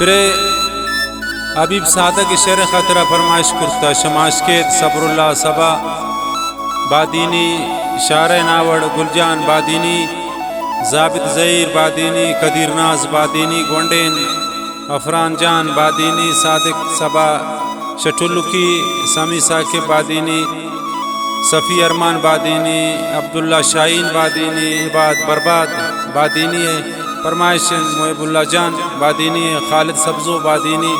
फिर अबीब सादक शेर खतरा फरमाइश करता शमाश के सबरुल्ला सबा बादीनी शार नावड़ गुलजान बादीनी जाबित ज़हीर बादीनी कदीर नाज बादीनी गोंडेन अफरान जान बादीनी सादिक सबा शटुल्लुकी समी साकिब बादीनी सफ़ी अरमान बादीनी अब्दुल्ला शाहीन बादीनी इबाद बर्बाद बादीनी फरमाइश मोहबुल्ला जान बादीनी खालिद सब्ज़ो बादीनी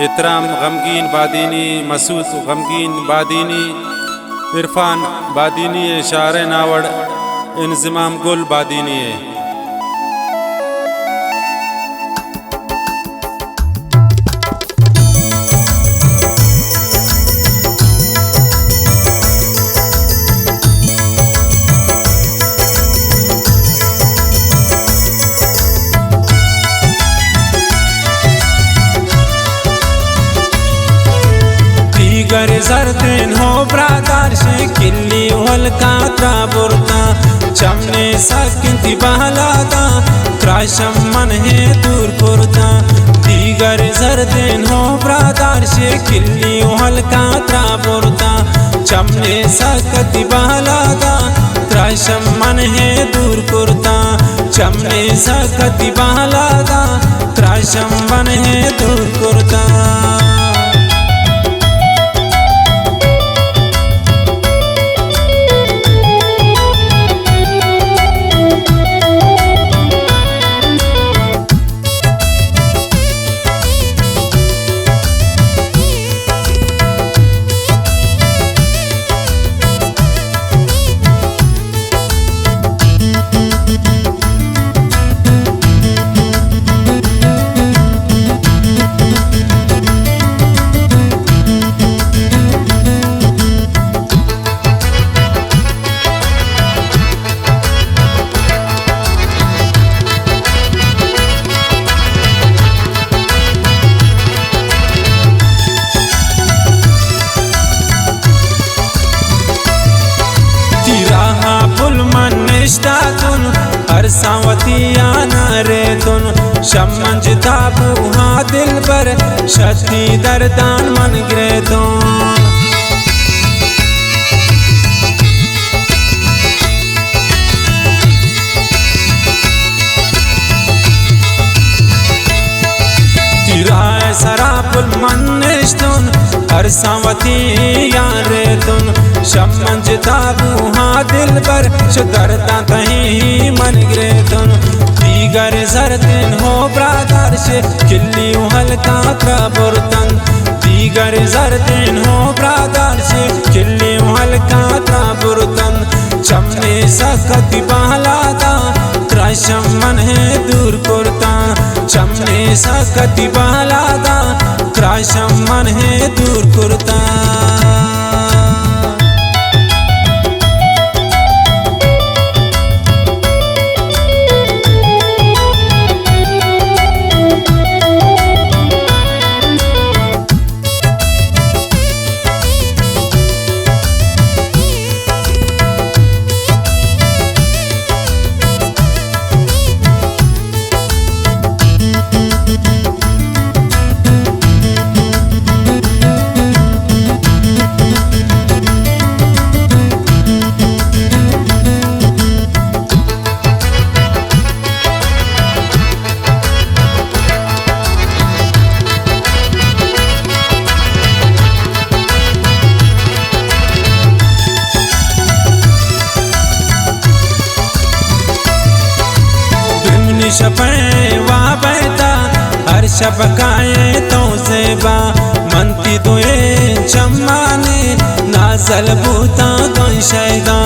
एहतराम गमगीन बादीनी मसूद गमगीन बादीनी इरफान बादीनी शार नावड़ इंज़िमाम गुल बादीनी है। गर जरतेन हो ब्रादार से किल्ली हल्का त्राबुरता चमने सकिंती बहलादा त्राशम मन है दूर कुरता दीगर जरतेन हो ब्रादार से किल्ली हल्का त्राबुरता चमने सकती बहलादा त्राशम मन है दूर कुरता चमने सकती बहलादा त्राशम मन है दूर कुरता। अरसावतिया नारे तुन शमंज ताप वहाँ दिल पर शक्ति दरदान मन गिरे तुन तिराए सरापुल मन्निश्तुन अरसावती यारे तुन शमंज ताप वहाँ दिल पर शुदरता तहीं मन गिरे तुन दीगर जरतिन हो ब्रादार से किल्ली हल्का त्राबुरतन दीगर जरतिन हो ब्रादार से किल्ली हल्का त्राबुरतन चमने सकती बहलादा त्राशम मन है दूर कुरता चमने सकती बहलादा त्राशम मन है दूर कुरता। शपे वा बैता हर शबकाए तो सेबा मनती दुए चम्माने नाजल बूता गई शैदा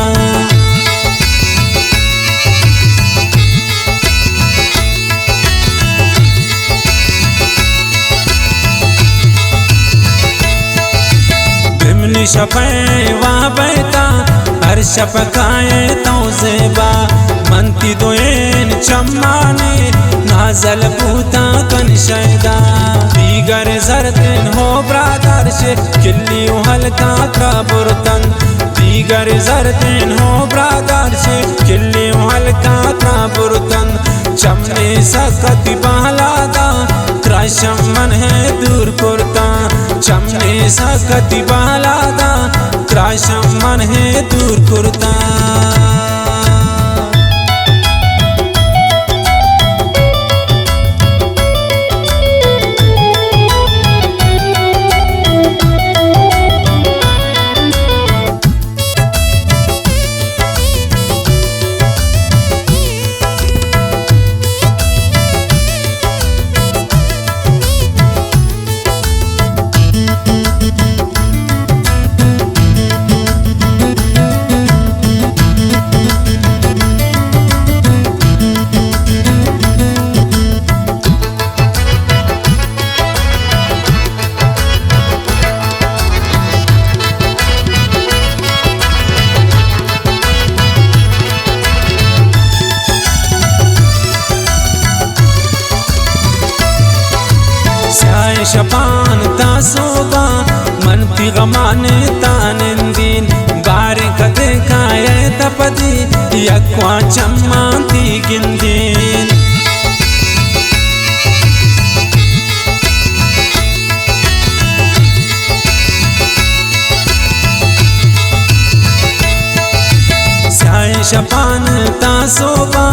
बिमनी शपे वा बैता हर शबकाए तो सेबा मनती दुएन चम्माने नाजल बूता कन शैदा दीगर जरतिन हो ब्रादार से किल्ली हल्का त्राबुरतन दीगर जरतिन हो ब्रादार से किल्ली हल्का त्राबुरतन चमने सकती बहलादा सकती बालादा त्राशम मन है दूर कुर्ता शपान तासोबा मन पिगमान तानंदीन बारे कदे काये तपदी यक्वा चम्मांती गिंदीन स्याय शपान तासोबा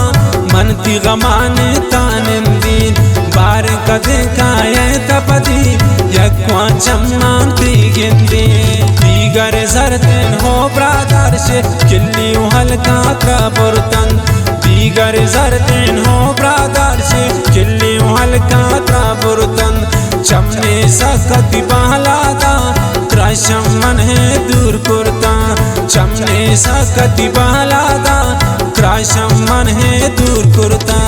मन पिगमान तानंदीन बार कदे काये तपदी यक्वा चम्मांती गिंदी दीगर जरतन हो ब्रादर से किल्ली हल्का त्रबुरतन दीगर जरतन हो ब्रादर से किल्ली हल्का त्रबुरतन चमने सकती बालादा त्राशम मन है दूर कुर्ता चमने सकती बालादा त्राशम मन है दूर कुर्ता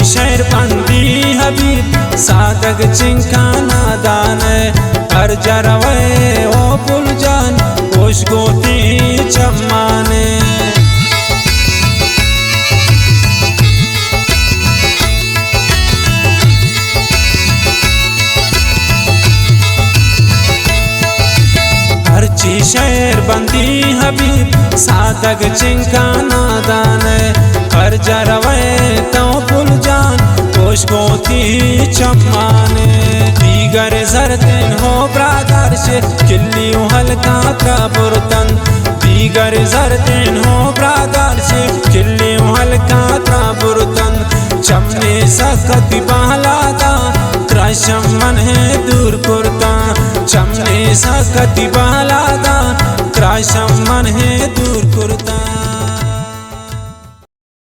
शेर बंदी हबीब सादग चिंकाना दान हर जरवे ओ पुलजान होश गोती चम्माने शेर बंदी हबीब सादग चिंकाना दान हर जरवे तो पुलजान होश गोती चम्माने दीगर जरतन हो ब्रादर से किल्ली हल्का त्रबुरतन दीगर जरतन हो ब्रादर से किल्ली हल्का त्रबुरतन चमने सकती बालादा त्राशम मन है दूर कुर्ता चमने सकती बालादा त्राशम मन है दूर कुर्ता।